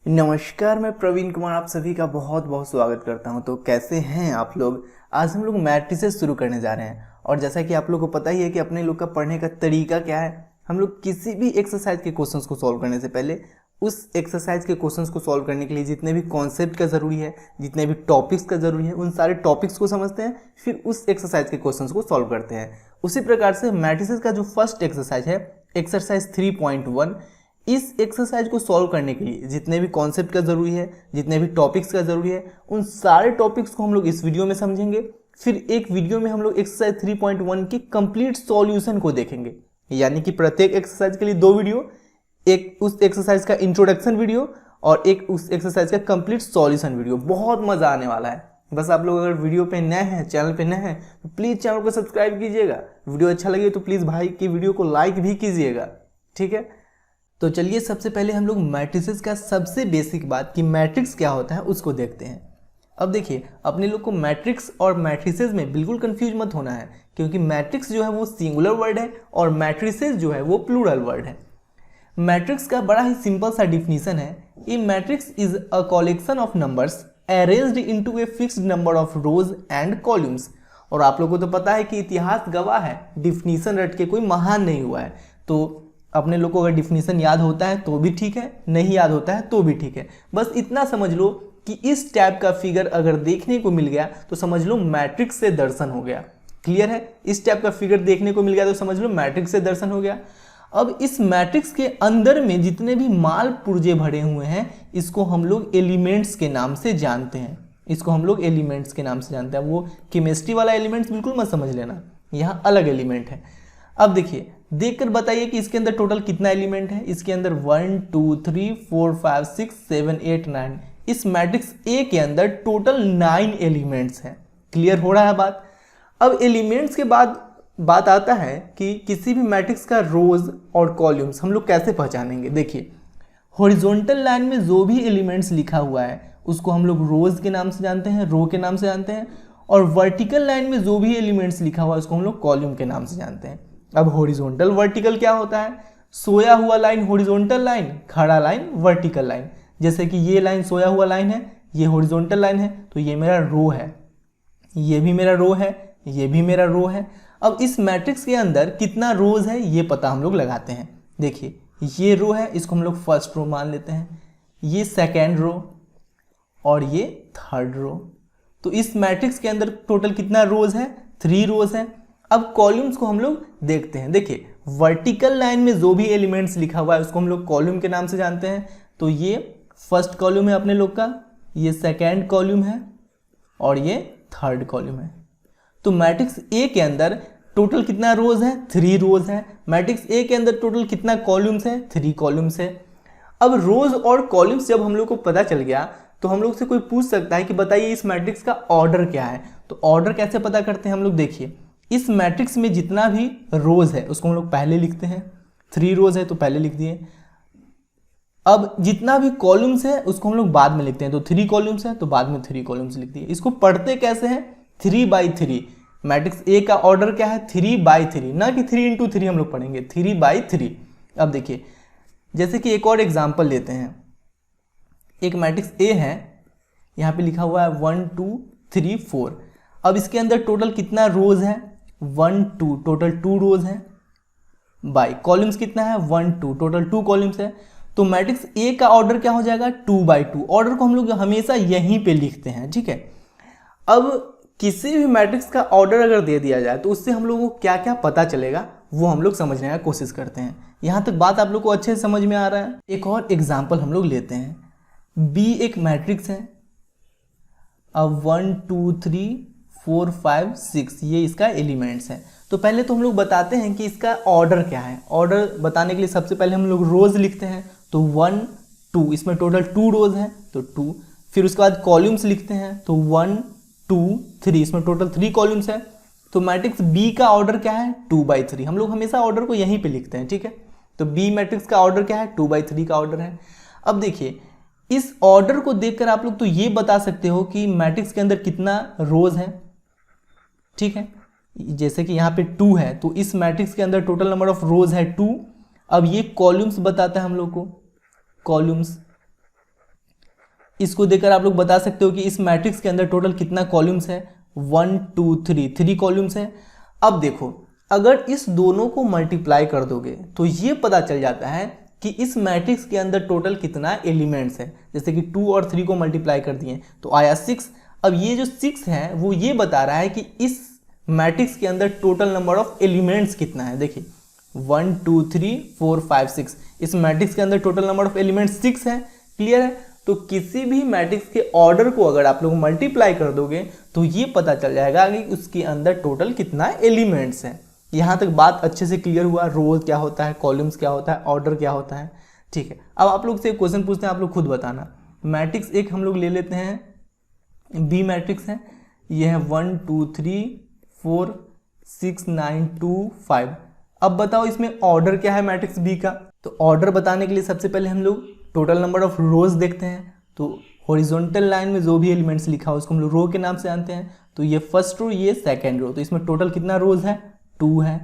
नमस्कार, मैं प्रवीण कुमार आप सभी का बहुत बहुत स्वागत करता हूं। तो कैसे हैं आप लोग। आज हम लोग मैट्रिसेस शुरू करने जा रहे हैं और जैसा कि आप लोग को पता ही है कि अपने लोग का पढ़ने का तरीका क्या है। हम लोग किसी भी एक्सरसाइज के क्वेश्चंस को सॉल्व करने से पहले उस एक्सरसाइज के क्वेश्चंस को सॉल्व करने के लिए जितने भी कॉन्सेप्ट का ज़रूरी है, जितने भी टॉपिक्स का ज़रूरी है, उन सारे टॉपिक्स को समझते हैं, फिर उस एक्सरसाइज के क्वेश्चंस को सॉल्व करते हैं। उसी प्रकार से मैट्रिसेस का जो फर्स्ट एक्सरसाइज है, एक्सरसाइज 3.1, इस एक्सरसाइज को सॉल्व करने के लिए जितने भी कॉन्सेप्ट का ज़रूरी है, जितने भी टॉपिक्स का ज़रूरी है, उन सारे टॉपिक्स को हम लोग इस वीडियो में समझेंगे। फिर एक वीडियो में हम लोग एक्सरसाइज 3.1 की कंप्लीट सॉल्यूशन को देखेंगे, यानी कि प्रत्येक एक्सरसाइज के लिए 2 वीडियो, एक उस एक्सरसाइज का इंट्रोडक्शन वीडियो और एक उस एक्सरसाइज का कंप्लीट सॉल्यूशन वीडियो। बहुत मज़ा आने वाला है। बस आप लोग अगर वीडियो पे नए हैं, चैनल पे नए हैं, तो प्लीज़ चैनल को सब्सक्राइब कीजिएगा। वीडियो अच्छा लगे तो प्लीज़ भाई की वीडियो को लाइक भी कीजिएगा, ठीक है। तो चलिए सबसे पहले हम लोग मैट्रिसेस का सबसे बेसिक बात कि मैट्रिक्स क्या होता है उसको देखते हैं। अब देखिए, अपने लोग को मैट्रिक्स और मैट्रिसेस में बिल्कुल कंफ्यूज मत होना है, क्योंकि मैट्रिक्स जो है वो सिंगुलर वर्ड है और मैट्रिसेस जो है वो प्लूरल वर्ड है। मैट्रिक्स का बड़ा ही सिंपल सा डिफिनीशन है। A matrix is a collection of numbers arranged into a fixed number of rows and columns. और आप लोगों को तो पता है कि इतिहास गवाह है, डिफिनीशन रट के कोई महान नहीं हुआ है। तो अपने लोग को अगर डिफिनीशन याद होता है तो भी ठीक है, नहीं याद होता है तो भी ठीक है। बस इतना समझ लो कि इस टाइप का फिगर अगर देखने को मिल गया तो समझ लो मैट्रिक्स से दर्शन हो गया। क्लियर है? इस टाइप का फिगर देखने को मिल गया तो समझ लो मैट्रिक्स से दर्शन हो गया। अब इस मैट्रिक्स के अंदर में जितने भी माल पुर्जे भरे हुए हैं, इसको हम लोग एलिमेंट्स के नाम से जानते हैं। इसको हम लोग एलिमेंट्स के नाम से जानते हैं। वो केमिस्ट्री वाला एलिमेंट्स बिल्कुल मत समझ लेना, यहाँ अलग एलिमेंट है। अब देखिए, देखकर बताइए कि इसके अंदर टोटल कितना एलिमेंट है। इसके अंदर 1 2 3 4 5 6 7 8 9, इस मैट्रिक्स ए के अंदर टोटल 9 एलिमेंट्स हैं। क्लियर हो रहा है बात। अब एलिमेंट्स के बाद बात आता है कि किसी भी मैट्रिक्स का रोज और कॉलम्स हम लोग कैसे पहचानेंगे। देखिए, हॉरिजॉन्टल लाइन में जो भी एलिमेंट्स लिखा हुआ है उसको हम लोग रोज के नाम से जानते हैं, रो के नाम से जानते हैं, और वर्टिकल लाइन में जो भी एलिमेंट्स लिखा हुआ है उसको हम लोग कॉलम के नाम से जानते हैं। अब हॉरिजॉन्टल वर्टिकल क्या होता है? सोया हुआ लाइन हॉरिजॉन्टल लाइन, खड़ा लाइन वर्टिकल लाइन। जैसे कि ये लाइन सोया हुआ लाइन है, ये हॉरिजॉन्टल लाइन है, तो ये मेरा रो है, ये भी मेरा रो है, ये भी मेरा रो है। अब इस मैट्रिक्स के अंदर कितना रोज है ये पता हम लोग लगाते हैं। देखिए, ये रो है, इसको हम लोग फर्स्ट रो मान लेते हैं, ये सेकेंड रो और ये थर्ड रो। तो इस मैट्रिक्स के अंदर टोटल कितना रोज है? 3 रोज है। अब कॉलम्स को हम लोग देखते हैं। देखिए, वर्टिकल लाइन में जो भी एलिमेंट्स लिखा हुआ है उसको हम लोग कॉलम के नाम से जानते हैं। तो ये फर्स्ट कॉलम है अपने लोग का, ये सेकेंड कॉलम है और ये थर्ड कॉलम है। तो मैट्रिक्स ए के अंदर टोटल कितना रोज है? 3 रोज है। मैट्रिक्स ए के अंदर टोटल कितना कॉलम्स है? 3 कॉलम्स है। अब रोज और कॉलम्स जब हम लोग को पता चल गया तो हम लोग से कोई पूछ सकता है कि बताइए इस मैट्रिक्स का ऑर्डर क्या है। तो ऑर्डर कैसे पता करते हैं हम लोग? देखिए, इस मैट्रिक्स में जितना भी रोज है उसको हम लोग पहले लिखते हैं। 3 रोज है तो पहले लिख दिए। अब जितना भी कॉलम्स है उसको हम लोग बाद में लिखते हैं। तो 3 कॉलम्स है तो बाद में 3 कॉलम्स लिख दिए। इसको पढ़ते कैसे हैं? 3/3। मैट्रिक्स ए का ऑर्डर क्या है? 3/3, ना कि 3 × 3 हम लोग पढ़ेंगे, 3/3। अब देखिए, जैसे कि एक और एग्जाम्पल लेते हैं। एक मैट्रिक्स ए है, यहाँ पे लिखा हुआ है 1 2 3 4। अब इसके अंदर टोटल कितना रोज है? 1 2, टोटल 2 रोज है। बाय कॉलम्स कितना है? 1 2, टोटल 2 कॉलम्स है। तो मैट्रिक्स ए का ऑर्डर क्या हो जाएगा? 2/2। ऑर्डर को हम लोग हमेशा यहीं पे लिखते हैं, ठीक है। अब किसी भी मैट्रिक्स का ऑर्डर अगर दे दिया जाए तो उससे हम लोगों को क्या क्या पता चलेगा वो हम लोग समझने का कोशिश करते हैं। यहाँ तक बात आप लोग को अच्छे से समझ में आ रहा है। एक और एग्जाम्पल हम लोग लेते हैं। बी एक मैट्रिक्स है। अब 1 2 3 4 5 6 ये इसका एलिमेंट्स है। तो पहले तो हम लोग बताते हैं कि इसका ऑर्डर क्या है। ऑर्डर बताने के लिए सबसे पहले हम लोग रोज लिखते हैं। तो 1 2, इसमें टोटल 2 रोज हैं तो 2। फिर उसके बाद कॉलम्स लिखते हैं। तो 1 2 3, इसमें टोटल 3 कॉलम्स है। तो मैट्रिक्स बी का ऑर्डर क्या है? 2/3। हम लोग हमेशा ऑर्डर को यहीं पे लिखते हैं, ठीक है। तो बी मैट्रिक्स का ऑर्डर क्या है? 2/3 का ऑर्डर है। अब देखिए, इस ऑर्डर को देखकर आप लोग तो ये बता सकते हो कि मैट्रिक्स के अंदर कितना रोज है, ठीक है। जैसे कि यहाँ पे 2 है तो इस मैट्रिक्स के अंदर टोटल नंबर ऑफ रोज है 2। अब ये कॉलम्स बताता है हम लोग को, कॉलम्स इसको देखकर आप लोग बता सकते हो कि इस मैट्रिक्स के अंदर टोटल कितना कॉलम्स है, 1 2 3, 3 कॉलम्स है। अब देखो, अगर इस दोनों को मल्टीप्लाई कर दोगे तो ये पता चल जाता है कि इस मैट्रिक्स के अंदर टोटल कितना एलिमेंट्स है। जैसे कि 2 और 3 को मल्टीप्लाई कर दिए तो आया 6। अब ये जो 6 है वो ये बता रहा है कि इस मैट्रिक्स के अंदर टोटल नंबर ऑफ एलिमेंट्स कितना है। देखिए 1 2 3 4 5 6, इस मैट्रिक्स के अंदर टोटल नंबर ऑफ एलिमेंट्स 6 है। क्लियर है? तो किसी भी मैट्रिक्स के ऑर्डर को अगर आप लोग मल्टीप्लाई कर दोगे तो ये पता चल जाएगा कि उसके अंदर टोटल कितना एलिमेंट्स है। यहाँ तक बात अच्छे से क्लियर हुआ, रोज क्या होता है, कॉलम्स क्या होता है, ऑर्डर क्या होता है। ठीक है, अब आप लोग से क्वेश्चन पूछते हैं, आप लोग खुद बताना। मैट्रिक्स एक हम लोग ले लेते हैं, बी मैट्रिक्स है, ये है 1 2 3 4 6 9 2 5। अब बताओ इसमें ऑर्डर क्या है मैट्रिक्स बी का। तो ऑर्डर बताने के लिए सबसे पहले हम लोग टोटल नंबर ऑफ रोज देखते हैं। तो हॉरिजॉन्टल लाइन में जो भी एलिमेंट्स लिखा हो उसको हम लोग रो के नाम से जानते हैं। तो ये फर्स्ट रो, ये सेकेंड रो, तो इसमें टोटल कितना रोज है, 2 है।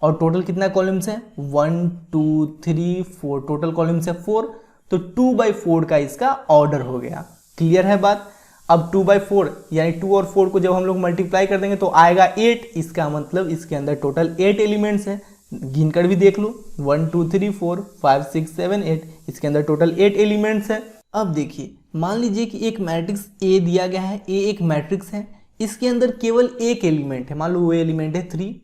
और टोटल कितना कॉलम्स है, 1 2 3 4, टोटल कॉलम्स है 4। तो 2/4 का इसका ऑर्डर हो गया। क्लियर है बात? अब 2/4 यानी 2 और 4 को जब हम लोग मल्टीप्लाई कर देंगे तो आएगा 8। इसका मतलब इसके अंदर टोटल 8 एलिमेंट्स है। गिन कर भी देख लो, 1 2 3 4 5 6 7 8, इसके अंदर टोटल 8 एलिमेंट्स है। अब देखिए, मान लीजिए कि एक मैट्रिक्स ए दिया गया है, ए एक मैट्रिक्स है, इसके अंदर केवल एक एलिमेंट है, मान लो वो एलिमेंट है 3।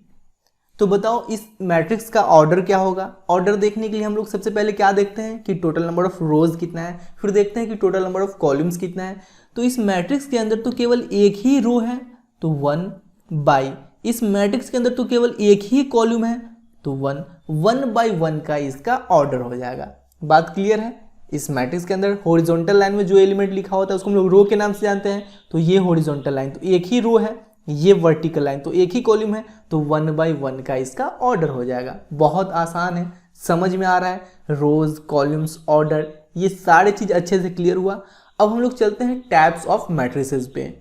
तो बताओ इस मैट्रिक्स का ऑर्डर क्या होगा। ऑर्डर देखने के लिए हम लोग सबसे पहले क्या देखते हैं कि टोटल नंबर ऑफ रोज कितना है, फिर देखते हैं कि टोटल नंबर ऑफ कॉलम्स कितना है। तो इस मैट्रिक्स के अंदर तो केवल एक ही रो है, तो 1/, इस मैट्रिक्स के अंदर तो केवल एक ही कॉलम है, तो 1/1 का इसका ऑर्डर हो जाएगा। बात क्लियर है? इस मैट्रिक्स के अंदर हॉरिजॉन्टल लाइन में जो एलिमेंट लिखा होता है उसको हम लोग रो के नाम से जानते हैं। तो ये हॉरिजॉन्टल लाइन तो एक ही रो है, ये वर्टिकल लाइन तो एक ही कॉलम है, तो 1/1 का इसका ऑर्डर हो जाएगा। बहुत आसान है, समझ में आ रहा है। रोज, कॉलम्स, ऑर्डर, ये सारे चीज अच्छे से क्लियर हुआ। अब हम लोग चलते हैं टाइप्स ऑफ मैट्रिसेस पे,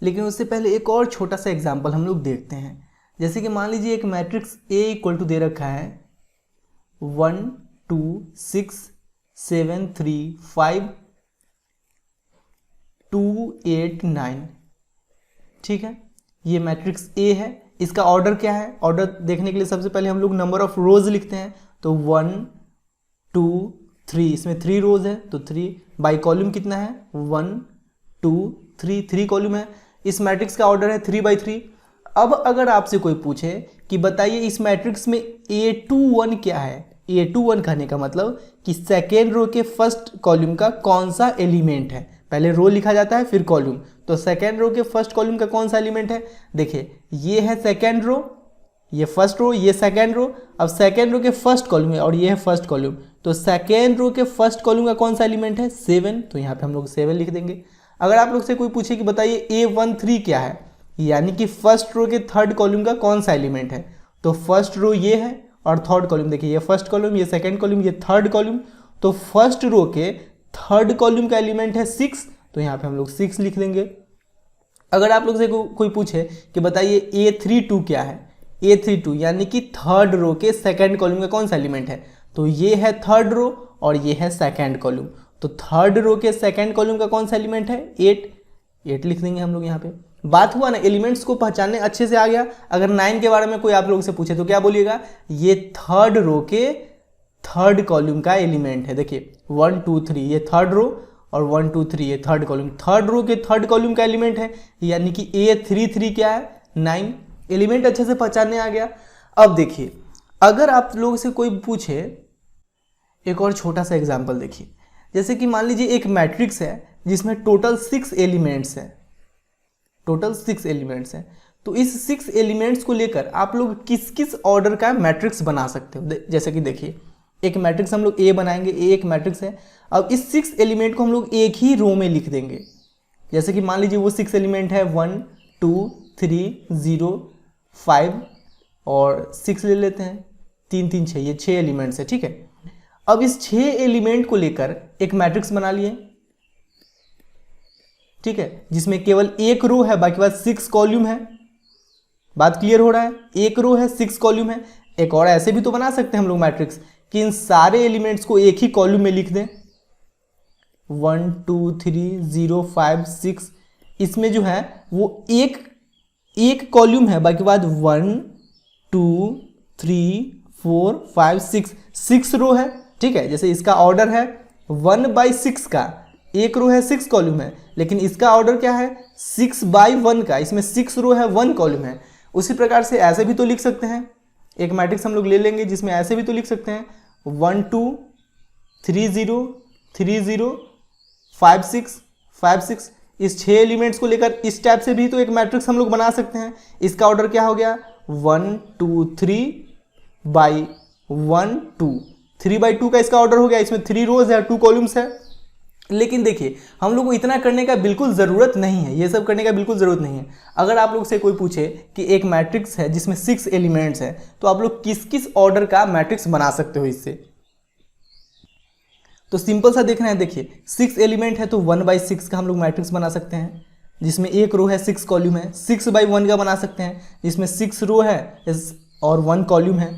लेकिन उससे पहले एक और छोटा सा एग्जांपल हम लोग देखते हैं। जैसे कि मान लीजिए एक मैट्रिक्स ए इक्वल टू दे रखा है 1 2 6 7 3 5 2 8 9। ठीक है, ये मैट्रिक्स ए है। इसका ऑर्डर क्या है? ऑर्डर देखने के लिए सबसे पहले हम लोग नंबर ऑफ रोज लिखते हैं। तो 1 2 3, इसमें 3 रोज है, तो 3 बाई कॉलम कितना है, 1 2 3, 3 कॉलम है। इस मैट्रिक्स का ऑर्डर है 3/3। अब अगर आपसे कोई पूछे कि बताइए इस मैट्रिक्स में A21 क्या है, A21 कहने का मतलब कि सेकेंड रो के फर्स्ट कॉलम का कौन सा एलिमेंट है। पहले रो लिखा जाता है फिर कॉलम, तो सेकेंड रो के फर्स्ट कॉलम का कौन सा एलिमेंट है। देखिए ये है सेकेंड रो, ये फर्स्ट रो, ये सेकेंड रो। अब सेकेंड रो के फर्स्ट कॉलम है और ये है फर्स्ट कॉलम, तो सेकेंड रो के फर्स्ट कॉलम का कौन सा एलिमेंट है, 7। तो यहाँ पे हम लोग 7 लिख देंगे। अगर आप लोग से कोई पूछे कि बताइए A13 क्या है, यानी कि फर्स्ट रो के थर्ड कॉलम का कौन सा एलिमेंट है, तो फर्स्ट रो ये है और थर्ड कॉलम, देखिए ये फर्स्ट कॉलम, ये सेकंड कॉलम, ये थर्ड कॉलम, तो फर्स्ट रो के थर्ड कॉलम का एलिमेंट है 6। तो यहाँ पे हम लोग 6 लिख देंगे। अगर आप लोग से कोई पूछे कि बताइए A32 क्या है, A32 यानी कि थर्ड रो के सेकंड कॉलम का कौन सा एलिमेंट है, तो ये है थर्ड रो और ये है सेकंड कॉलम, तो थर्ड रो के सेकंड कॉलम का कौन सा एलिमेंट है, 8 लिख देंगे हम लोग यहाँ पे। बात हुआ ना, एलिमेंट्स को पहचानने अच्छे से आ गया। अगर 9 के बारे में कोई आप लोगों से पूछे तो क्या बोलिएगा, ये थर्ड रो के थर्ड कॉलम का एलिमेंट है। देखिए 1 2 3 ये थर्ड रो और 1 2 3 ये थर्ड कॉलम, थर्ड रो के थर्ड कॉलम का एलिमेंट है, यानी कि A33 क्या है, 9। एलिमेंट अच्छे से पहचानने आ गया। अब देखिए अगर आप लोगों से कोई पूछे, एक और छोटा सा एग्जाम्पल देखिए। जैसे कि मान लीजिए एक मैट्रिक्स है जिसमें टोटल 6 एलिमेंट्स हैं, टोटल 6 एलिमेंट्स हैं। तो इस 6 एलिमेंट्स को लेकर आप लोग किस किस ऑर्डर का मैट्रिक्स बना सकते हो। जैसे कि देखिए एक मैट्रिक्स हम लोग ए बनाएंगे, ए एक मैट्रिक्स है। अब इस 6 एलिमेंट को हम लोग एक ही रो में लिख देंगे। जैसे कि मान लीजिए वो 6 एलिमेंट है 1 2 3 0 5 और 6 ले लेते हैं, 3 3 6, ये 6 एलिमेंट्स है। ठीक है, अब इस 6 एलिमेंट को लेकर एक मैट्रिक्स बना लिए। ठीक है, जिसमें केवल एक रो है, बाकी बात 6 कॉलम है। बात क्लियर हो रहा है, एक रो है 6 कॉलम है। एक और ऐसे भी तो बना सकते हैं हम लोग मैट्रिक्स कि इन सारे एलिमेंट्स को एक ही कॉलम में लिख दें। 1 2 3 0 5 6, इसमें जो है वो एक कॉलम है, बाकी बाद 1 2 3 4 5 6 रो है, ठीक है। जैसे इसका ऑर्डर है 1/6 का, एक रो है 6 कॉलम है, लेकिन इसका ऑर्डर क्या है 6/1 का, इसमें 6 रो है 1 कॉलम है। उसी प्रकार से ऐसे भी तो लिख सकते हैं, एक मैट्रिक्स हम लोग ले लेंगे जिसमें ऐसे भी तो लिख सकते हैं 1 2 3 0 3 0 5 6 5 6, इस 6 एलिमेंट्स को लेकर इस टाइप से भी तो एक मैट्रिक्स हम लोग बना सकते हैं। इसका ऑर्डर क्या हो गया 1 2 3/1 2, 3/2 का इसका ऑर्डर हो गया। इसमें 3 रोज है 2 कॉलम्स है। लेकिन देखिए हम लोग को इतना करने का बिल्कुल ज़रूरत नहीं है, ये सब करने का बिल्कुल ज़रूरत नहीं है। अगर आप लोग से कोई पूछे कि एक मैट्रिक्स है जिसमें 6 एलिमेंट्स हैं, तो आप लोग किस किस ऑर्डर का मैट्रिक्स बना सकते हो इससे, तो सिंपल सा देखना है। देखिए 6 एलिमेंट है तो 1/6 का हम लोग मैट्रिक्स बना सकते हैं, जिसमें एक रो है 6 कॉलम है। 6/1 का बना सकते हैं, जिसमें 6 रो है और 1 कॉलम है।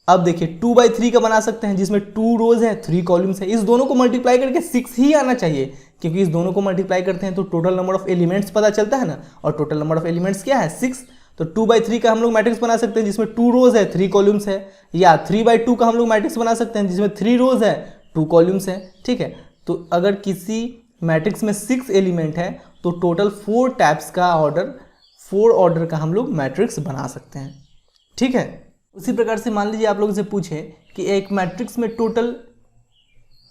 अब देखिए 2/3 का बना सकते हैं, जिसमें 2 रोज है 3 कॉलम्स है। इस दोनों को मल्टीप्लाई करके 6 ही आना चाहिए, क्योंकि इस दोनों को मल्टीप्लाई करते हैं तो टोटल नंबर ऑफ एलिमेंट्स पता चलता है ना, और टोटल नंबर ऑफ एलिमेंट्स क्या है 6। तो 2/3 का हम लोग मैट्रिक्स बना सकते हैं जिसमें 2 रोज है 3 कॉलम्स है, या 3/2 का हम लोग मैट्रिक्स बना सकते हैं जिसमें 3 रोज है 2 कॉलम्स है, ठीक है। तो अगर किसी मैट्रिक्स में 6 एलिमेंट है तो टोटल 4 टाइप्स का ऑर्डर, 4 ऑर्डर का हम लोग मैट्रिक्स बना सकते हैं, ठीक है। उसी प्रकार से मान लीजिए आप लोगों से पूछे कि एक मैट्रिक्स में टोटल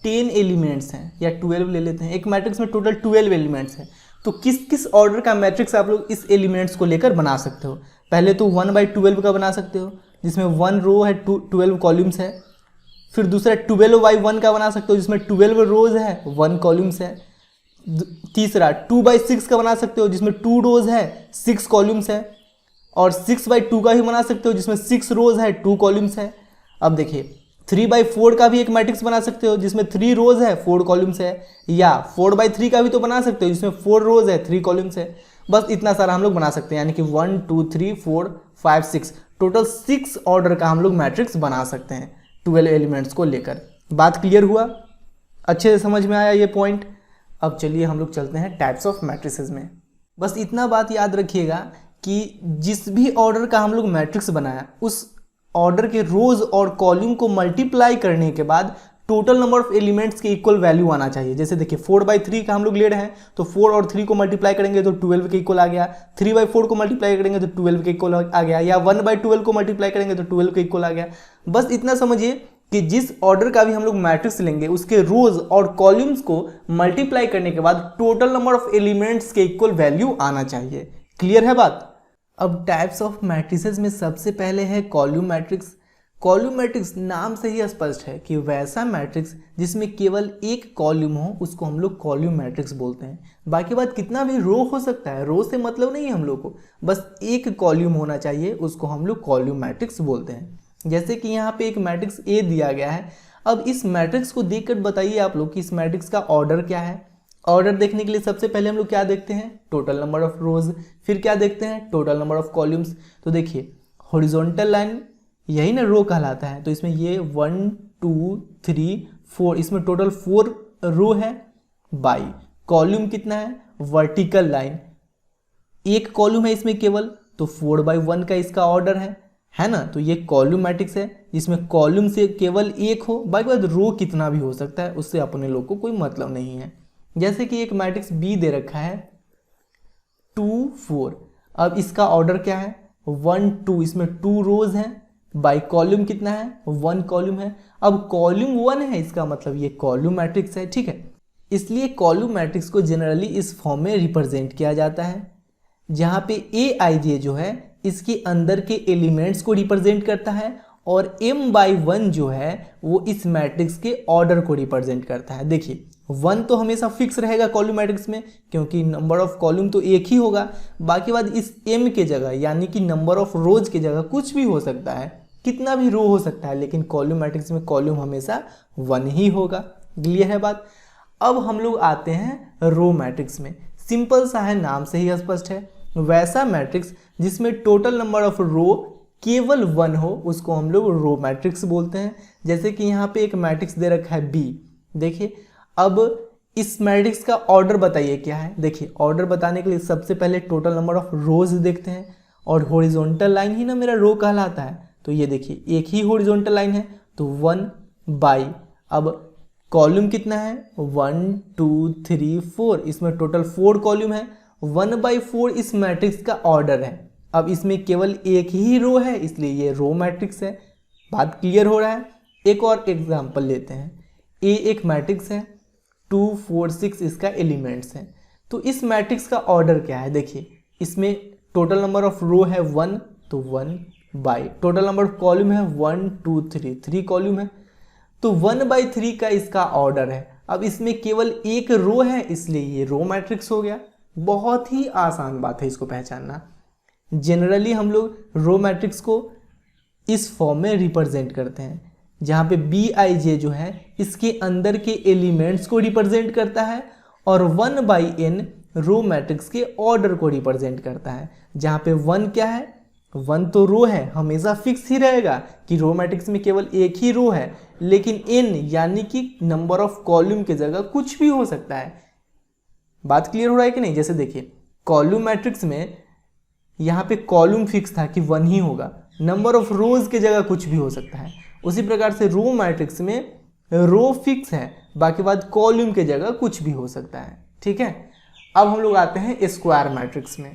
10 एलिमेंट्स हैं, या 12 ले लेते हैं, एक मैट्रिक्स में टोटल 12 एलिमेंट्स हैं, तो किस किस ऑर्डर का मैट्रिक्स आप लोग इस एलिमेंट्स को लेकर बना सकते हो। पहले तो 1/12 का बना सकते हो, जिसमें 1 रो है 12 कॉलम्स है। फिर दूसरा 12/1 का बना सकते हो, जिसमें 12 रोज है 1 कॉलम्स है। तीसरा 2/6 का बना सकते हो, जिसमें 2 रोज है 6 कॉलम्स है। और 6/2 का भी बना सकते हो, जिसमें 6 रोज है 2 कॉलम्स है। अब देखिए 3/4 का भी एक मैट्रिक्स बना सकते हो, जिसमें 3 रोज है 4 कॉलम्स है। या 4/3 का भी तो बना सकते हो, जिसमें 4 रोज है 3 कॉलम्स है। बस इतना सारा हम लोग बना सकते हैं, यानी कि 1 2 3 4 5 6, टोटल 6 ऑर्डर का हम लोग मैट्रिक्स बना सकते हैं 12 एलिमेंट्स को लेकर। बात क्लियर हुआ, अच्छे से समझ में आया ये पॉइंट। अब चलिए हम लोग चलते हैं टाइप्स ऑफ मैट्रिसेस में। बस इतना बात याद रखिएगा कि जिस भी ऑर्डर का हम लोग मैट्रिक्स बनाया, उस ऑर्डर के रोज और कॉलम को मल्टीप्लाई करने के बाद टोटल नंबर ऑफ एलिमेंट्स के इक्वल वैल्यू आना चाहिए। जैसे देखिए 4/3 का हम लोग ले रहे हैं, तो 4 और 3 को मल्टीप्लाई करेंगे तो 12 के इक्वल आ गया। 3/4 को मल्टीप्लाई करेंगे तो 12 के इक्वल आ गया, या 1/12 को मल्टीप्लाई करेंगे तो 12 के इक्वल आ गया। बस इतना समझिए कि जिस ऑर्डर का भी हम लोग मैट्रिक्स लेंगे, उसके रोज और कॉलम्स को मल्टीप्लाई करने के बाद टोटल नंबर ऑफ एलिमेंट्स के इक्वल वैल्यू आना चाहिए। क्लियर है बात। अब टाइप्स ऑफ मैट्रिसेस में सबसे पहले है कॉलम मैट्रिक्स। कॉलम मैट्रिक्स नाम से ही स्पष्ट है कि वैसा मैट्रिक्स जिसमें केवल एक कॉलम हो उसको हम लोग कॉलम मैट्रिक्स बोलते हैं। बाकी बात कितना भी रो हो सकता है, रो से मतलब नहीं है हम लोग को, बस एक कॉलम होना चाहिए, उसको हम लोग कॉलम मैट्रिक्स बोलते हैं। जैसे कि यहाँ पे एक मैट्रिक्स ए दिया गया है। अब इस मैट्रिक्स को देखकर बताइए आप लोग कि इस मैट्रिक्स का ऑर्डर क्या है। ऑर्डर देखने के लिए सबसे पहले हम लोग क्या देखते हैं, टोटल नंबर ऑफ रोज। फिर क्या देखते हैं, टोटल नंबर ऑफ कॉलम्स। तो देखिए हॉरिजॉन्टल लाइन यही ना रो कहलाता है, तो इसमें ये 1 2 3 4, इसमें टोटल 4 रो है। बाई कॉलम कितना है, वर्टिकल लाइन एक कॉलम है इसमें केवल, तो 4/1 का इसका ऑर्डर है ना। तो ये कॉलम मैट्रिक्स है जिसमें कॉलम से केवल एक हो, बाकी बात रो कितना भी हो सकता है, उससे अपने लोग को कोई मतलब नहीं है। जैसे कि एक मैट्रिक्स बी दे रखा है 2 4, अब इसका ऑर्डर क्या है 1 2, इसमें 2 रोज हैं। बाई कॉलम कितना है, 1 कॉलम है। अब कॉलम 1 है, इसका मतलब ये कॉलम मैट्रिक्स है, ठीक है। इसलिए कॉलम मैट्रिक्स को जनरली इस फॉर्म में रिप्रेजेंट किया जाता है, जहाँ पे Aij जो है इसके अंदर के एलिमेंट्स को रिप्रेजेंट करता है, और m/1 जो है वो इस मैट्रिक्स के ऑर्डर को रिप्रेजेंट करता है। देखिए 1 तो हमेशा फिक्स रहेगा कॉलम मैट्रिक्स में, क्योंकि नंबर ऑफ कॉलम तो एक ही होगा। बाकी बात इस m के जगह यानी कि नंबर ऑफ रोज के जगह कुछ भी हो सकता है, कितना भी रो हो सकता है, लेकिन कॉलम मैट्रिक्स में कॉलम हमेशा 1 ही होगा। क्लियर है बात। अब हम लोग आते हैं रो मैट्रिक्स में। सिंपल सा है, नाम से ही स्पष्ट है, वैसा मैट्रिक्स जिसमें टोटल नंबर ऑफ रो केवल 1 हो उसको हम लोग रो मैट्रिक्स बोलते हैं। जैसे कि यहाँ पे एक मैट्रिक्स दे रखा है बी। देखिए अब इस मैट्रिक्स का ऑर्डर बताइए क्या है। देखिए ऑर्डर बताने के लिए सबसे पहले टोटल नंबर ऑफ रोज देखते हैं, और हॉरिजॉन्टल लाइन ही ना मेरा रो कहलाता है, तो ये देखिए एक ही हॉरिजॉन्टल लाइन है, तो 1 बाई, अब कॉलम कितना है 1 2 3 4, इसमें टोटल 4 कॉलम है, 1/4 इस मैट्रिक्स का ऑर्डर है। अब इसमें केवल एक ही रो है इसलिए ये रो मैट्रिक्स है। बात क्लियर हो रहा है। एक और एग्जांपल लेते हैं। ए एक मैट्रिक्स है, 2 4 6 इसका एलिमेंट्स हैं। तो इस मैट्रिक्स का ऑर्डर क्या है, देखिए इसमें टोटल नंबर ऑफ रो है 1, तो 1 by total number of column है 1 2 3 कॉलम है, तो 1/3 का इसका ऑर्डर है। अब इसमें केवल एक रो है इसलिए ये रो मैट्रिक्स हो गया। बहुत ही आसान बात है इसको पहचानना। जनरली हम लोग रो मैट्रिक्स को इस फॉर्म में रिप्रेजेंट करते हैं, जहाँ पे Bij जो है इसके अंदर के एलिमेंट्स को रिप्रेजेंट करता है, और 1/n रो मैट्रिक्स के ऑर्डर को रिप्रेजेंट करता है। जहाँ पे 1 क्या है, 1 तो रो है, हमेशा फिक्स ही रहेगा कि रो मैट्रिक्स में केवल एक ही रो है, लेकिन n यानी कि नंबर ऑफ कॉलम की जगह कुछ भी हो सकता है। बात क्लियर हो रहा है कि नहीं। जैसे देखिए कॉलम मैट्रिक्स में यहाँ पे कॉलम फिक्स था कि 1 ही होगा, नंबर ऑफ रोज की जगह कुछ भी हो सकता है। उसी प्रकार से रो मैट्रिक्स में रो फिक्स है, बाकी बात कॉलम की जगह कुछ भी हो सकता है। ठीक है, अब हम लोग आते हैं स्क्वायर मैट्रिक्स में।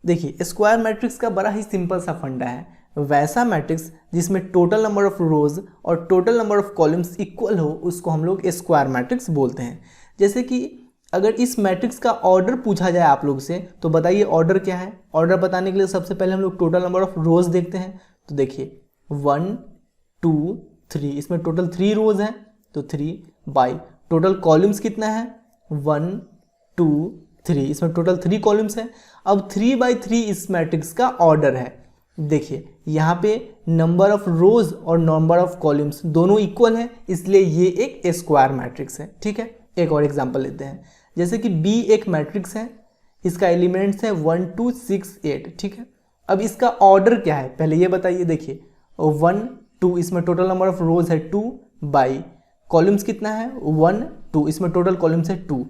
देखिए स्क्वायर मैट्रिक्स का बड़ा ही सिंपल सा फंडा है। वैसा मैट्रिक्स जिसमें टोटल नंबर ऑफ रोज और total number of columns equal हो उसको हम लोग स्क्वायर मैट्रिक्स बोलते हैं। जैसे कि अगर इस मैट्रिक्स का ऑर्डर पूछा जाए आप लोग से, तो बताइए ऑर्डर क्या है। ऑर्डर बताने के लिए सबसे पहले हम लोग टोटल नंबर ऑफ रोज देखते हैं। तो देखिए 1 2 3, इसमें टोटल 3 रोज हैं, तो 3 बाई टोटल कॉलम्स कितना है 1 2 3, इसमें टोटल 3 कॉलम्स हैं। अब 3/3 इस मैट्रिक्स का ऑर्डर है। देखिए यहाँ पे नंबर ऑफ रोज और नंबर ऑफ कॉलम्स दोनों इक्वल हैं, इसलिए ये एक स्क्वायर मैट्रिक्स है। ठीक है, एक और एग्जांपल लेते हैं। जैसे कि बी एक मैट्रिक्स है, इसका एलिमेंट्स है 1 2 6 8। ठीक है, अब इसका ऑर्डर क्या है पहले ये बताइए। देखिए 1 2, इसमें टोटल नंबर ऑफ रोज है 2 बाई कॉलम्स कितना है 1 2, इसमें टोटल कॉलम्स है 2,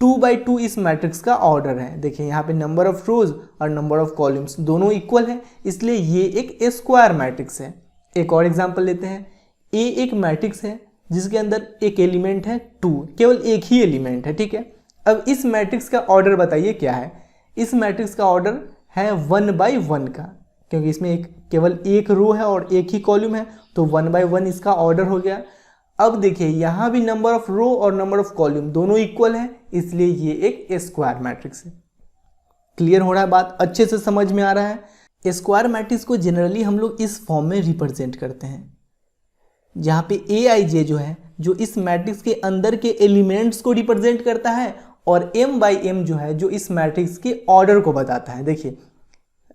2/2 इस मैट्रिक्स का ऑर्डर है। देखिए यहाँ पे नंबर ऑफ रोज और नंबर ऑफ कॉलम्स दोनों इक्वल है, इसलिए ये एक स्क्वायर मैट्रिक्स है। एक और एग्जांपल लेते हैं। ए एक मैट्रिक्स है जिसके अंदर एक एलिमेंट है 2, केवल एक ही एलिमेंट है। ठीक है, अब इस मैट्रिक्स का ऑर्डर बताइए क्या है। इस मैट्रिक्स का ऑर्डर है 1/1 का, क्योंकि इसमें केवल एक रो है और एक ही कॉलम है, तो 1/1 इसका ऑर्डर हो गया। अब देखिए यहाँ भी नंबर ऑफ रो और नंबर ऑफ कॉलम दोनों इक्वल है, इसलिए ये एक स्क्वायर मैट्रिक्स है। क्लियर हो रहा है बात, अच्छे से समझ में आ रहा है। स्क्वायर मैट्रिक्स को जनरली हम लोग इस फॉर्म में रिप्रेजेंट करते हैं, जहाँ पे Aij जो है जो इस मैट्रिक्स के अंदर के एलिमेंट्स को रिप्रेजेंट करता है, और M/M जो है जो इस मैट्रिक्स के ऑर्डर को बताता है। देखिए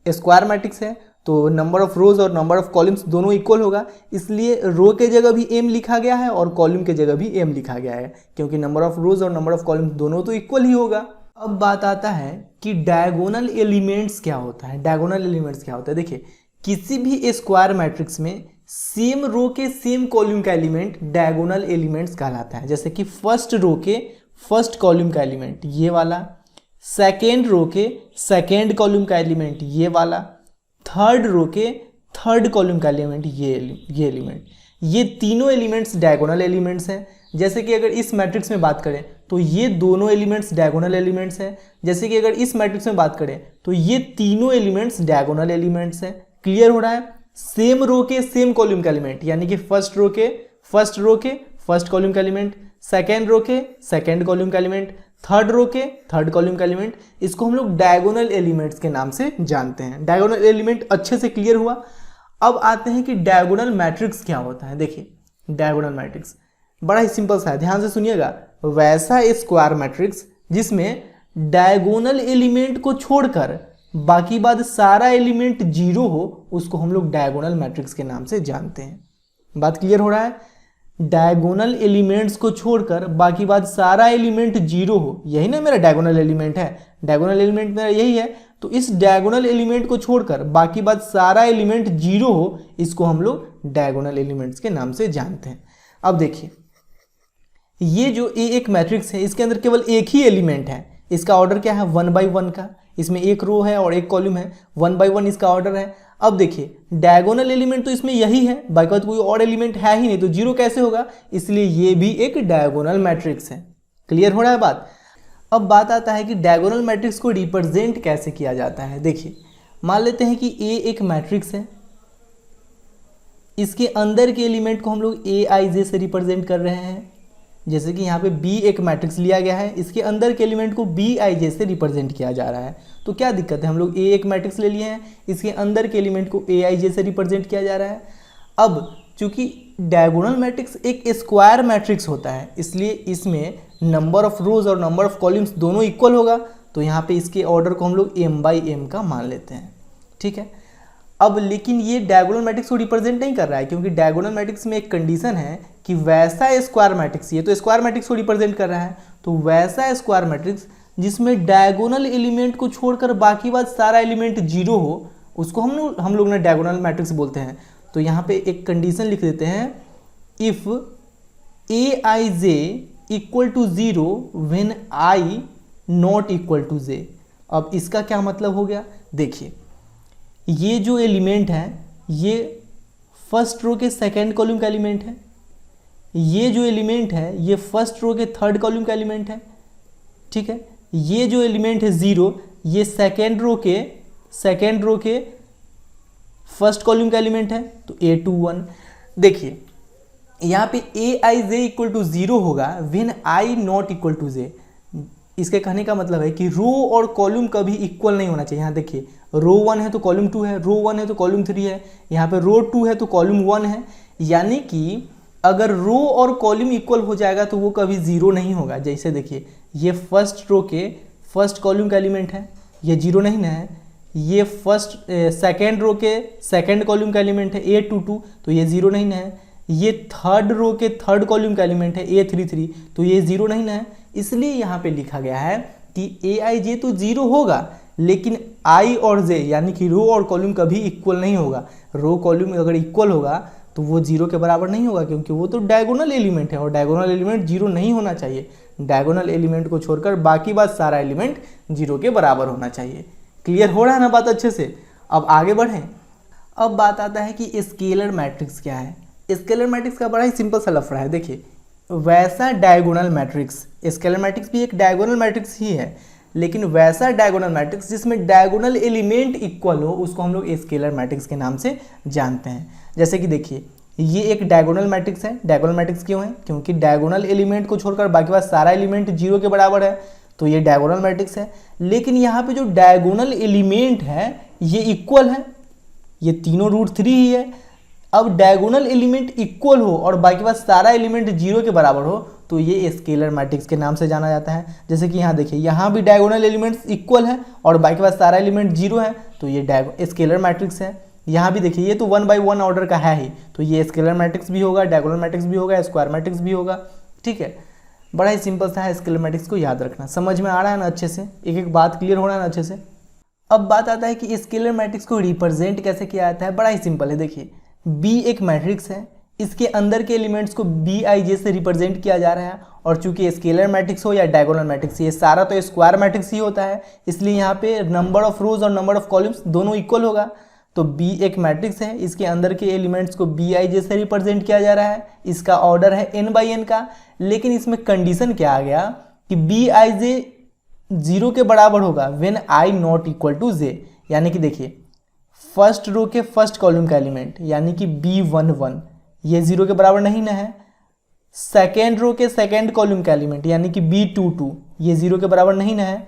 स्क्वायर मैट्रिक्स है तो नंबर ऑफ रोज और नंबर ऑफ कॉलम्स दोनों इक्वल होगा, इसलिए रो के जगह भी m लिखा गया है और कॉलम के जगह भी m लिखा गया है, क्योंकि नंबर ऑफ रोज और नंबर ऑफ कॉलम्स दोनों तो इक्वल ही होगा। अब बात आता है कि डायगोनल एलिमेंट्स क्या होता है। डायगोनल एलिमेंट्स क्या होता है, देखिए किसी भी स्क्वायर मैट्रिक्स में सेम रो के सेम कॉलम का एलिमेंट डायगोनल एलिमेंट्स कहलाता है। जैसे कि फर्स्ट रो के फर्स्ट कॉलम का एलिमेंट ये वाला, सेकेंड रो के सेकेंड कॉलम का एलिमेंट ये वाला, थर्ड रो के थर्ड कॉलम का एलिमेंट ये एलिमेंट, ये तीनों एलिमेंट्स डायगोनल एलिमेंट्स हैं। जैसे कि अगर इस मैट्रिक्स में बात करें तो ये दोनों एलिमेंट्स डायगोनल एलिमेंट्स हैं। जैसे कि अगर इस मैट्रिक्स में बात करें तो ये तीनों एलिमेंट्स डायगोनल एलिमेंट्स हैं। क्लियर हो रहा है। सेम रो के सेम कॉलम का एलिमेंट, यानी कि फर्स्ट रो के फर्स्ट कॉलम का एलिमेंट, सेकेंड रो के सेकेंड कॉलम का एलिमेंट, थर्ड रो के थर्ड कॉलम का एलिमेंट, इसको हम लोग डायगोनल एलिमेंट्स के नाम से जानते हैं। डायगोनल एलिमेंट अच्छे से क्लियर हुआ। अब आते हैं कि डायगोनल मैट्रिक्स क्या होता है। देखिए डायगोनल मैट्रिक्स बड़ा ही सिंपल सा है, ध्यान से सुनिएगा। वैसा स्क्वायर मैट्रिक्स जिसमें डायगोनल एलिमेंट को छोड़कर बाकी बाद सारा एलिमेंट जीरो हो, उसको हम लोग डायगोनल मैट्रिक्स के नाम से जानते हैं। बात क्लियर हो रहा है। डायगोनल एलिमेंट्स को छोड़कर बाकी बाद सारा एलिमेंट जीरो हो, यही ना मेरा डायगोनल एलिमेंट है। डायगोनल एलिमेंट मेरा यही है, तो इस डायगोनल एलिमेंट को छोड़कर बाकी बाद सारा एलिमेंट जीरो हो, इसको हम लोग डायगोनल एलिमेंट्स के नाम से जानते हैं। अब देखिए ये जो ए एक मैट्रिक्स है इसके अंदर केवल एक ही एलिमेंट है, इसका ऑर्डर क्या है 1 बाई 1 का, इसमें एक रो है और एक कॉलम है, 1 बाई 1 इसका ऑर्डर है। अब देखिए डायगोनल एलिमेंट तो इसमें यही है, बाकी कोई और एलिमेंट है ही नहीं, तो जीरो कैसे होगा, इसलिए ये भी एक डायगोनल मैट्रिक्स है। क्लियर हो रहा है बात। अब बात आता है कि डायगोनल मैट्रिक्स को रिप्रेजेंट कैसे किया जाता है। देखिए मान लेते हैं कि ए एक मैट्रिक्स है, इसके अंदर के एलिमेंट को हम लोग ए आई जे से रिप्रेजेंट कर रहे हैं। जैसे कि यहाँ पे बी एक मैट्रिक्स लिया गया है, इसके अंदर के एलिमेंट को बी आई जे से रिप्रेजेंट किया जा रहा है। तो क्या दिक्कत है, हम लोग ए एक मैट्रिक्स ले लिए हैं, इसके अंदर के एलिमेंट को ए आई जे से रिप्रेजेंट किया जा रहा है। अब चूंकि डायगोनल मैट्रिक्स एक स्क्वायर मैट्रिक्स होता है, इसलिए इसमें नंबर ऑफ रोज और नंबर ऑफ कॉलम्स दोनों इक्वल होगा, तो यहाँ पे इसके ऑर्डर को हम लोग m बाई एम का मान लेते हैं। ठीक है। अब लेकिन ये डायगोनल मैट्रिक्स को रिप्रेजेंट नहीं कर रहा है, क्योंकि डायगोनल मैट्रिक्स में एक कंडीशन है कि वैसा स्क्वायर मैट्रिक्स, ये तो स्क्वायर मैट्रिक्स को रिप्रेजेंट कर रहा है, तो वैसा स्क्वायर मैट्रिक्स जिसमें डायगोनल एलिमेंट को छोड़कर बाकी बात सारा एलिमेंट जीरो हो, उसको हम लोग ना डायगोनल मैट्रिक्स बोलते हैं। तो यहाँ पे एक कंडीशन लिख देते हैं, if a i J equal to zero when i not equal to j. अब इसका क्या मतलब हो गया, देखिए ये जो एलिमेंट है ये फर्स्ट रो के सेकेंड कॉलम का एलिमेंट है, ये जो एलिमेंट है ये फर्स्ट रो के थर्ड कॉलम का एलिमेंट है। ठीक है। ये जो एलिमेंट है जीरो, ये सेकेंड रो के फर्स्ट कॉलम का एलिमेंट है, तो A21। देखिए यहाँ पे a i J equal to zero होगा when i not equal to j. इसके कहने का मतलब है कि रो और कॉलम कभी इक्वल नहीं होना चाहिए। यहाँ देखिए रो 1 है तो कॉलम 2 है, रो 1 है तो कॉलम 3 है, यहाँ पे रो 2 है तो कॉलम 1 है, यानी कि अगर रो और कॉलम इक्वल हो जाएगा तो वो कभी जीरो नहीं होगा। जैसे देखिए ये फर्स्ट रो के फर्स्ट कॉलम का एलिमेंट है, ये जीरो नहीं ना है, ये सेकेंड रो के सेकेंड कॉलम का एलिमेंट है A22, तो ये जीरो नहीं ना है, ये थर्ड रो के थर्ड कॉलम का एलिमेंट है A33, तो ये जीरो नहीं ना है। इसलिए यहाँ पे लिखा गया है कि ए आई जे तो जीरो होगा, लेकिन आई और जे यानी कि रो और कॉलम कभी इक्वल नहीं होगा। रो कॉलम अगर इक्वल होगा तो वो जीरो के बराबर नहीं होगा, क्योंकि वो तो डायगोनल एलिमेंट है और डायगोनल एलिमेंट जीरो नहीं होना चाहिए। डायगोनल एलिमेंट को छोड़कर बाकी बात सारा एलिमेंट जीरो के बराबर होना चाहिए। क्लियर हो रहा है ना बात अच्छे से। अब आगे बढ़ें। अब बात आता है कि स्केलर मैट्रिक्स क्या है। स्केलर मैट्रिक्स का बड़ा ही सिंपल सा लफड़ा है। देखिए वैसा डायगोनल मैट्रिक्स, स्केलर मैट्रिक्स भी एक डायगोनल मैट्रिक्स ही है, लेकिन वैसा डायगोनल मैट्रिक्स जिसमें डायगोनल एलिमेंट इक्वल हो उसको हम लोग स्केलर मैट्रिक्स के नाम से जानते हैं। जैसे कि देखिए ये एक डायगोनल मैट्रिक्स है। डायगोनल मैट्रिक्स क्यों है, क्योंकि डायगोनल एलिमेंट को छोड़कर बाकी बात सारा एलिमेंट जीरो के बराबर है, तो ये डायगोनल मैट्रिक्स है। लेकिन यहाँ पे जो डायगोनल एलिमेंट है ये इक्वल है, ये तीनों √3 ही है। अब डायगोनल एलिमेंट इक्वल हो और बाकी बात सारा एलिमेंट जीरो के बराबर हो तो ये स्केलर मैट्रिक्स के नाम से जाना जाता है। जैसे कि यहाँ देखिए यहाँ भी डायगोनल एलिमेंट्स इक्वल है और बाकी बात सारा एलिमेंट जीरो है, तो ये स्केलर मैट्रिक्स है। यहाँ भी देखिए ये तो 1 बाई 1 ऑर्डर का है ही, तो ये स्केलर मैट्रिक्स भी होगा, डायगोनल मैट्रिक्स भी होगा, स्क्वायर मैट्रिक्स भी होगा। ठीक है, बड़ा ही सिंपल सा है स्केलर मैट्रिक्स को याद रखना। समझ में आ रहा है ना अच्छे से, एक एक बात क्लियर हो रहा है ना अच्छे से। अब बात आता है कि स्केलर मैट्रिक्स को रिप्रेजेंट कैसे किया जाता है। बड़ा ही सिंपल है। देखिए बी एक मैट्रिक्स है, इसके अंदर के एलिमेंट्स को बी आई जे से रिप्रेजेंट किया जा रहा है, और चूंकि स्केलर मैट्रिक्स हो या डायगोनल मैट्रिक्स ये सारा तो स्क्वायर मैट्रिक्स ही होता है, इसलिए यहाँ पे नंबर ऑफ रोज और नंबर ऑफ कॉलम्स दोनों इक्वल होगा। तो बी एक मैट्रिक्स है, इसके अंदर के एलिमेंट्स को बी आई जे से रिप्रेजेंट किया जा रहा है, इसका ऑर्डर है n बाई एन का। लेकिन इसमें कंडीशन क्या आ गया कि बी आई जे जीरो के बराबर होगा when i not equal to जे। यानी कि देखिए फर्स्ट रो के फर्स्ट कॉलम का एलिमेंट यानी कि B11 ये जीरो के बराबर नहीं ना है, सेकेंड रो के सेकेंड कॉलम का एलिमेंट यानी कि B22 ये जीरो के बराबर नहीं ना है,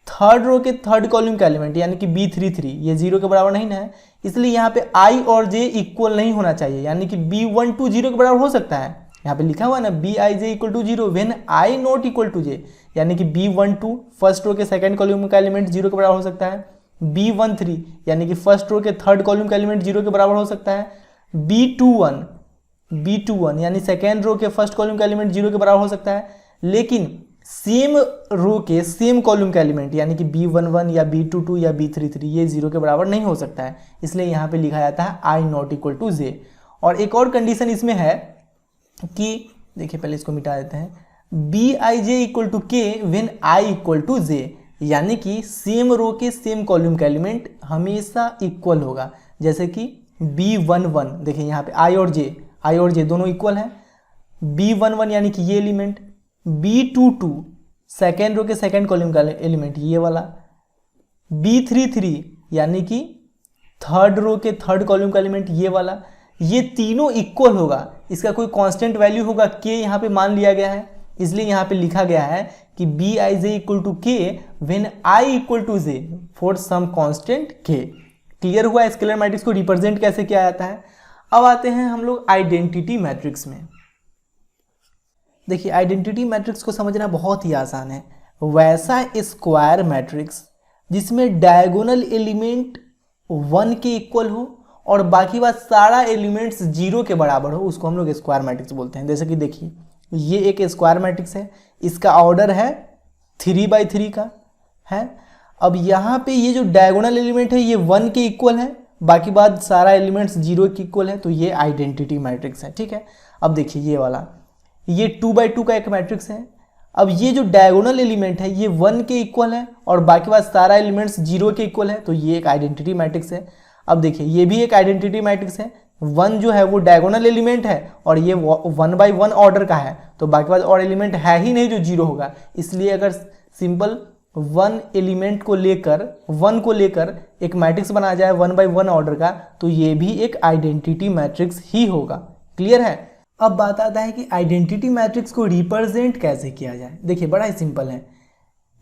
थर्ड रो के थर्ड कॉलम का एलिमेंट यानी कि B33 ये जीरो के बराबर नहीं ना है। इसलिए यहाँ पे I और J इक्वल नहीं होना चाहिए, यानी कि B12 जीरो के बराबर हो सकता है। यहाँ पे लिखा हुआ है ना BIJ equal to zero when I not equal to J, यानी कि B12 फर्स्ट रो के सेकेंड कॉलम का एलिमेंट जीरो के बराबर हो सकता है, B13 यानी कि फर्स्ट रो के थर्ड कॉलम का एलिमेंट जीरो के बराबर हो सकता है, B21 यानी सेकेंड रो के फर्स्ट कॉलम का एलिमेंट जीरो के बराबर हो सकता है। लेकिन सेम रो के सेम कॉलम का एलिमेंट यानी कि B11 या B22 या B33 ये जीरो के बराबर नहीं हो सकता है, इसलिए यहाँ पे लिखा जाता है I not equal to J। और एक और कंडीशन इसमें है कि देखिए पहले इसको मिटा देते हैं। B I J equal to के व्हेन आई इक्वल टू जे, यानी कि सेम रो के सेम कॉलम का एलिमेंट हमेशा इक्वल होगा। जैसे कि B11, देखिए यहाँ पे आई और जे दोनों इक्वल हैं। B11 यानी कि ये एलिमेंट, B22 सेकेंड रो के सेकेंड कॉलम का एलिमेंट ये वाला, B33 यानी कि थर्ड रो के थर्ड कॉलम का एलिमेंट ये वाला, ये तीनों इक्वल होगा। इसका कोई कांस्टेंट वैल्यू होगा के यहाँ पे मान लिया गया है, इसलिए यहाँ पे लिखा गया है कि b I J equal to के when I equal to j for some constant k. Clear हुआ स्केलर मैट्रिक्स को रिप्रेजेंट कैसे किया जाता है। अब आते हैं हम लोग आइडेंटिटी मैट्रिक्स में। देखिए आइडेंटिटी मैट्रिक्स को समझना बहुत ही आसान है। वैसा स्क्वायर मैट्रिक्स जिसमें डायगोनल एलिमेंट 1 के इक्वल हो और बाकी बात सारा एलिमेंट्स 0 के बराबर हो, उसको हम लोग स्क्वायर मैट्रिक्स बोलते हैं। जैसे कि देखिए ये एक स्क्वायर मैट्रिक्स है, इसका ऑर्डर है 3×3 का है। अब यहाँ पे ये जो डायगोनल एलिमेंट है ये 1 के इक्वल है, बाकी बात सारा एलिमेंट्स 0 के इक्वल है, तो ये आइडेंटिटी मैट्रिक्स है। ठीक है, अब देखिए ये वाला, ये 2×2 का एक मैट्रिक्स है। अब ये जो डायगोनल एलिमेंट है ये 1 के इक्वल है और बाकी बात सारा एलिमेंट्स 0 के इक्वल है, तो ये एक आइडेंटिटी मैट्रिक्स है। अब देखिए ये भी एक आइडेंटिटी मैट्रिक्स है। 1 जो है वो डायगोनल एलिमेंट है और ये 1×1 ऑर्डर का है, तो बाकी बात और एलिमेंट है ही नहीं जो 0 होगा। इसलिए अगर सिंपल 1 एलिमेंट को लेकर 1 को लेकर एक मैट्रिक्स बनाया जाए 1×1 ऑर्डर का, तो ये भी एक आइडेंटिटी मैट्रिक्स ही होगा। क्लियर है। अब बात आता है कि आइडेंटिटी मैट्रिक्स को रिप्रेजेंट कैसे किया जाए। देखिए बड़ा ही सिंपल है।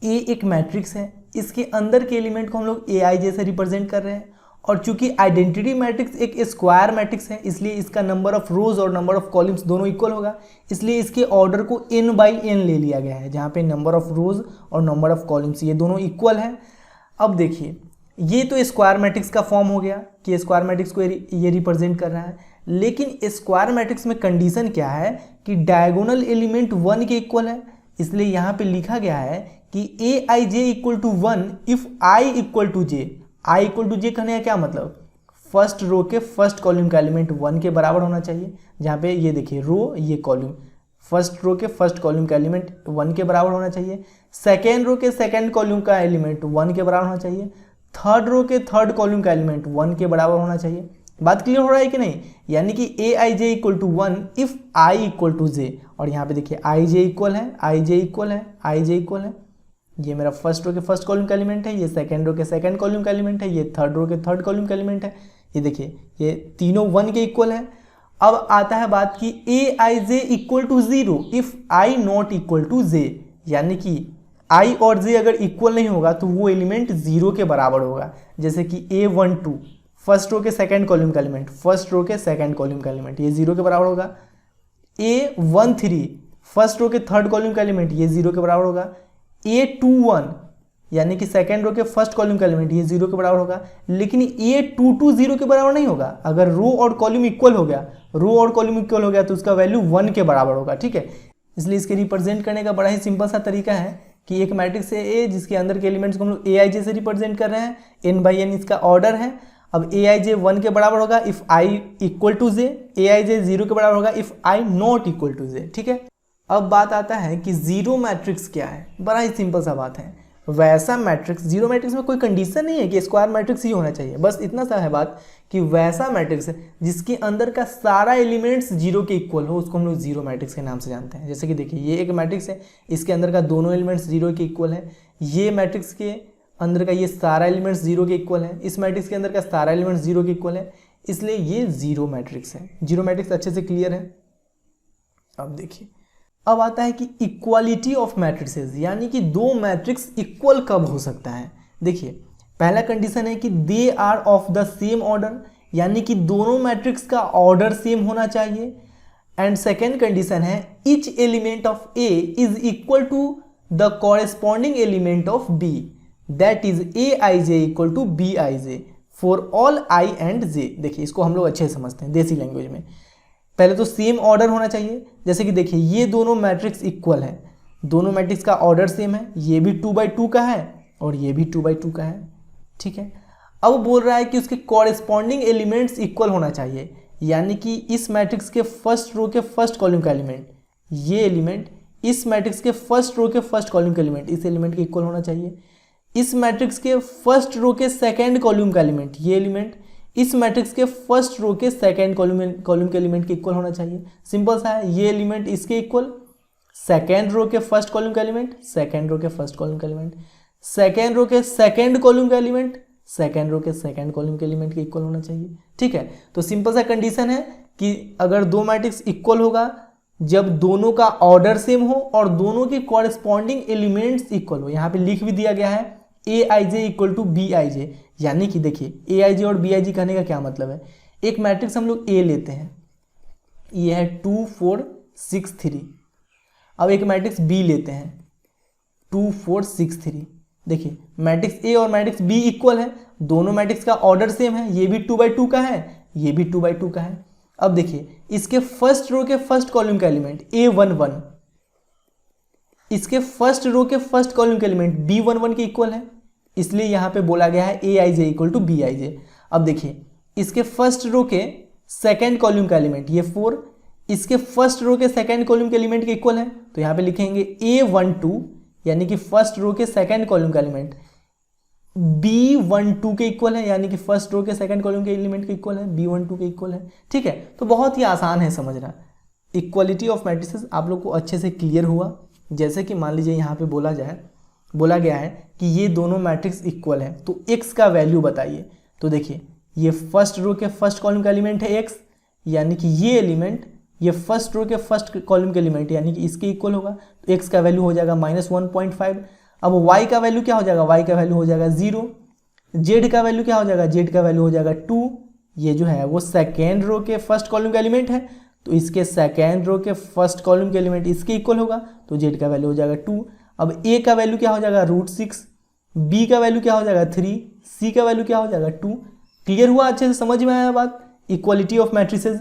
ए एक मैट्रिक्स है, इसके अंदर के एलिमेंट को हम लोग ए आई जे से रिप्रेजेंट कर रहे हैं, और चूंकि आइडेंटिटी मैट्रिक्स एक स्क्वायर मैट्रिक्स है इसलिए इसका नंबर ऑफ रोज और नंबर ऑफ कॉलम्स दोनों इक्वल होगा, इसलिए इसके ऑर्डर को n/n ले लिया गया है, जहाँ पे नंबर ऑफ रोज और नंबर ऑफ कॉलम्स ये दोनों इक्वल है। अब देखिए ये तो स्क्वायर मैट्रिक्स का फॉर्म हो गया कि स्क्वायर मैट्रिक्स को ये रिप्रेजेंट कर रहा है, लेकिन स्क्वायर मैट्रिक्स में कंडीशन क्या है कि डायगोनल एलिमेंट 1 के इक्वल है, इसलिए यहाँ पे लिखा गया है कि a i J equal to 1 if i equal to j. I equal to j कहने का क्या मतलब, फर्स्ट रो के फर्स्ट कॉलम का एलिमेंट 1 के बराबर होना चाहिए। जहाँ पे ये देखिए रो ये कॉलम, फर्स्ट रो के फर्स्ट कॉलम का एलिमेंट 1 के बराबर होना चाहिए, सेकेंड रो के सेकेंड कॉलम का एलिमेंट 1 के बराबर होना चाहिए, थर्ड रो के थर्ड कॉलम का एलिमेंट 1 के बराबर होना चाहिए। बात क्लियर हो रहा है कि नहीं। यानी कि a i J equal to 1 if i equal to j, और यहाँ पे देखिए आई जे इक्वल है, आई जे इक्वल है, आई जे इक्वल है। ये मेरा फर्स्ट रो के फर्स्ट कॉलम का एलिमेंट है, ये सेकंड रो के सेकंड कॉलम का एलिमेंट है, ये थर्ड रो के थर्ड कॉलम का एलिमेंट है। ये देखिए ये तीनों 1 के इक्वल है। अब आता है बात की a i J equal to 0 if i not equal to जे, यानी कि आई और जे अगर इक्वल नहीं होगा तो वो एलिमेंट 0 के बराबर होगा। जैसे कि A12 फर्स्ट रो के सेकंड कॉलम का एलिमेंट, फर्स्ट रो के सेकंड कॉलम का एलिमेंट ये 0 के बराबर होगा। A13 फर्स्ट रो के थर्ड कॉलम का एलिमेंट ये 0 के बराबर होगा। A21 यानी कि सेकंड रो के फर्स्ट कॉलम का एलिमेंट ये 0 के बराबर होगा। लेकिन A22 0 के बराबर नहीं होगा। अगर रो और कॉलम इक्वल हो गया, रो और कॉलम इक्वल हो गया तो उसका वैल्यू 1 के बराबर होगा। ठीक है, इसलिए इसके रिप्रेजेंट करने का बड़ा ही सिंपल सा तरीका है कि एक मैट्रिक्स है ए जिसके अंदर के एलिमेंट्स को हम लोग ए आई जे से रिप्रेजेंट कर रहे हैं, n/n इसका ऑर्डर है। अब ए आई जे 1 के बराबर होगा if i equal to j, a i j 0 के बराबर होगा if i not equal to j. ठीक है, अब बात आता है कि जीरो मैट्रिक्स क्या है। बड़ा ही सिंपल सा बात है। वैसा मैट्रिक्स, जीरो मैट्रिक्स में कोई कंडीशन नहीं है कि स्क्वायर मैट्रिक्स ही होना चाहिए, बस इतना सा है बात कि वैसा मैट्रिक्स जिसके अंदर का सारा एलिमेंट्स 0 के इक्वल हो उसको हम लोग जीरो मैट्रिक्स के नाम से जानते हैं। जैसे कि देखिए ये एक मैट्रिक्स है, इसके अंदर का दोनों एलिमेंट्स 0 के इक्वल है। ये मैट्रिक्स के अंदर का ये सारा एलिमेंट्स 0 के इक्वल है, इस मैट्रिक्स के अंदर का सारा एलिमेंट्स 0 के इक्वल है, इसलिए ये जीरो मैट्रिक्स है। जीरो मैट्रिक्स अच्छे से क्लियर है। अब देखिए अब आता है कि इक्वालिटी ऑफ मैट्रिक्सेस, यानी कि दो मैट्रिक्स इक्वल कब हो सकता है। देखिए पहला कंडीशन है कि they are of the same order, यानी कि दोनों मैट्रिक्स का ऑर्डर सेम होना चाहिए। एंड सेकेंड कंडीशन है each element of a is equal to the corresponding element of b, that is a i J equal to b I j for all i and j. देखिए इसको हम लोग अच्छे से समझते हैं देसी लैंग्वेज में। पहले तो सेम ऑर्डर होना चाहिए। जैसे कि देखिए ये दोनों मैट्रिक्स इक्वल है, दोनों मैट्रिक्स का ऑर्डर सेम है, ये भी 2/2 का है और ये भी 2/2 का है। ठीक है, अब बोल रहा है कि उसके कॉरेस्पॉन्डिंग एलिमेंट्स इक्वल होना चाहिए, यानी कि इस मैट्रिक्स के फर्स्ट रो के फर्स्ट कॉलम का एलिमेंट ये एलिमेंट इस मैट्रिक्स के फर्स्ट रो के फर्स्ट कॉलम का एलिमेंट इस एलिमेंट के इक्वल होना चाहिए। इस मैट्रिक्स के फर्स्ट रो के सेकंड कॉलम का एलिमेंट ये एलिमेंट इस मैट्रिक्स के फर्स्ट रो के सेकंड कॉलम के एलिमेंट के इक्वल होना चाहिए। सिंपल सा है, ये एलिमेंट इसके इक्वल, सेकंड रो के फर्स्ट कॉलम का एलिमेंट सेकंड रो के फर्स्ट कॉलम का एलिमेंट, सेकंड रो के सेकंड कॉलम का एलिमेंट सेकंड रो के सेकंड कॉलम के एलिमेंट के इक्वल होना चाहिए। ठीक है, तो सिंपल सा कंडीशन है कि अगर दो मैट्रिक्स इक्वल होगा जब दोनों का ऑर्डर सेम हो और दोनों के कॉरेस्पॉन्डिंग एलिमेंट्स इक्वल हो। यहाँ पे लिख भी दिया गया है aij इक्वल टू bij, यानी कि देखिए aij और bij कहने का क्या मतलब है। एक मैट्रिक्स हम लोग a लेते हैं, ये है 2 4 6 3। अब एक मैट्रिक्स b लेते हैं 2 4 6 3। देखिए मैट्रिक्स a और मैट्रिक्स b इक्वल है, दोनों मैट्रिक्स का ऑर्डर सेम है, ये भी 2/2 का है, ये भी 2/2 का है। अब देखिए इसके फर्स्ट रो के फर्स्ट कॉलम का एलिमेंट a11, इसके फर्स्ट रो के फर्स्ट कॉलम का एलिमेंट b11 के इक्वल है, इसलिए यहां पे बोला गया है aij इक्वल टू bij। अब देखिए इसके फर्स्ट रो के सेकंड कॉलम का एलिमेंट ये 4, इसके फर्स्ट रो के सेकंड कॉलम के एलिमेंट के इक्वल है, तो यहां पे लिखेंगे a12 यानी कि फर्स्ट रो के सेकंड कॉलम का एलिमेंट b12 के इक्वल है, यानी कि फर्स्ट रो के सेकंड कॉलम के एलिमेंट के इक्वल है, b12 के इक्वल है। ठीक है, तो बहुत ही आसान है समझना। इक्वालिटी ऑफ मैट्रिसेस आप लोग को अच्छे से क्लियर हुआ। जैसे कि मान लीजिए यहाँ पे बोला गया है कि ये दोनों मैट्रिक्स इक्वल है, तो x का वैल्यू बताइए। तो देखिए ये फर्स्ट रो के फर्स्ट कॉलम का एलिमेंट है x, यानी कि ये एलिमेंट ये फर्स्ट रो के फर्स्ट कॉलम के एलिमेंट यानी कि इसके इक्वल होगा, तो x का वैल्यू हो जाएगा -1.5। अब y का वैल्यू क्या हो जाएगा, y का वैल्यू हो जाएगा 0। z का वैल्यू क्या हो जाएगा, z का वैल्यू हो जाएगा 2। ये जो है वो सेकेंड रो के फर्स्ट कॉलम का एलिमेंट है, तो इसके सेकेंड रो के फर्स्ट कॉलम के एलिमेंट इसके इक्वल होगा, तो z का वैल्यू हो जाएगा 2। अब a का वैल्यू क्या हो जाएगा √6, b का वैल्यू क्या हो जाएगा 3, c का वैल्यू क्या हो जाएगा 2। क्लियर हुआ, अच्छे से समझ में आया बात। Equality of matrices